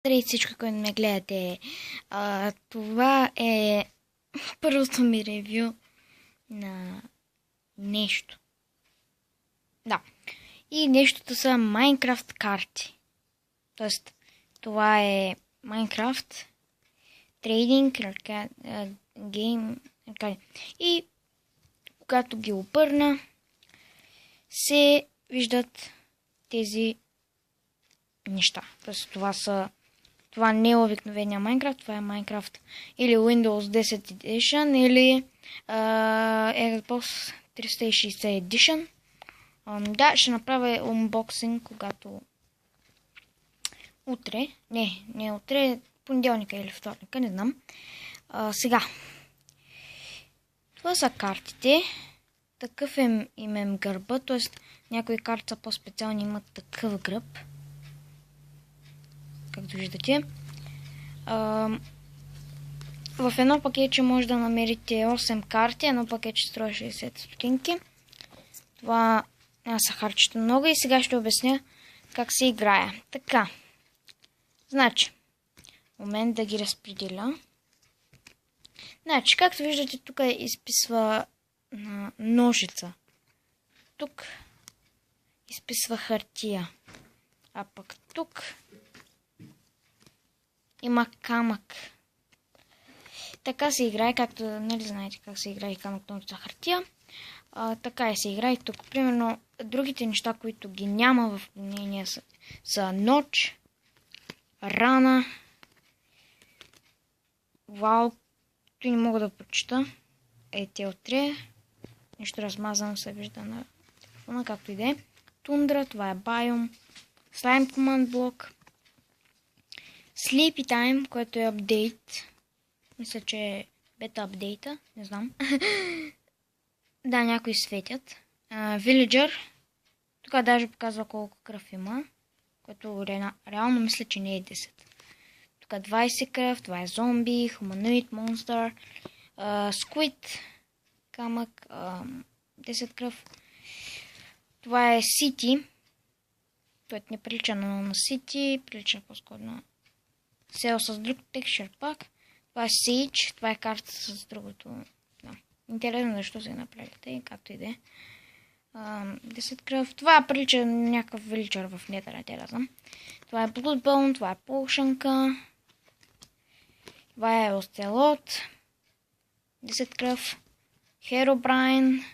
Здравейте всички, които ме гледате. Това е първото ми ревю на нещо. Да. И нещото са Minecraft карти. Тоест, това е Minecraft трейдинг, гейм. И когато ги обърна, се виждат тези неща. Тоест, това не е обикновения Minecraft, това е Minecraft или Windows 10 Edition или Xbox 360 Edition. Да, ще направя унбоксинг, когато утре, не утре, понеделника или вторника, не знам. Сега, това са картите. Такъв им гърба, т.е. някои карти са по-специални, имат такъв гръб. Както виждате. В едно пакетче може да намерите 8 карти, едно пакетче струва 60 стотинки. Това са харчета много и сега ще обясня как се играе. Така, значи, момент да ги разпределя. Значи, както виждате, тук изписва ножица. Тук изписва хартия. А пък тук има камък. Така се играе, както, нали знаете как се играе камък, ножица, хартия. Така и се играе тук. Примерно, другите неща, които ги няма в мнение са нощ, рана, вау, той не мога да прочита. Те отре. Нещо размазано се вижда на телефона, както и да е. Тундра, това е биом. Slime Command Block. Sleepy Time, което е апдейт. Мисля, че е бета апдейта. Не знам. Да, някои светят. Villager. Тук даже показва колко кръв има. Което реално мисля, че не е 10. Тук 20 кръв. Това е зомби, humanoid, monster, squid, камък, 10 кръв. Това е City. Което не прилича на City. Прилича по-скоро на сел с друг текстчер пак. Това е Sage. Това е карта с другото. Да. Интересно защо се направите, както и да е. 10 кръв. Това прилича на някакъв величър в Nether, знам. Това е Bloodbone, това е Полшанка. Това е Остелот. 10 кръв. Herobrine,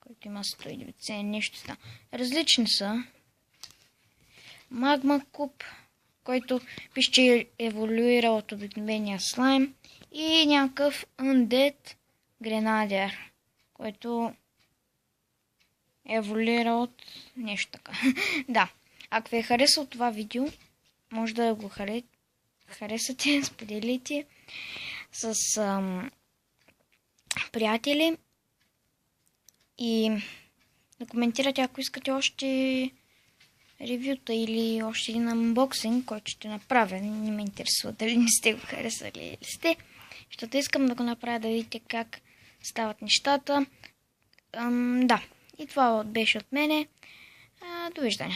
който има 190 нещо. Различни са. Магма куб, който пише, че е еволюира от обикновения слайм. И някакъв Undead Grenadier, който еволюира от нещо така. Да, ако ви е харесало това видео, може да го харесате, споделите с приятели и да коментирате, ако искате още ревюта или още един анбоксинг, който ще направя. Не ме интересува дали не сте го харесали или сте, защото искам да го направя, да видите как стават нещата. Да, и това беше от мене. Довиждане.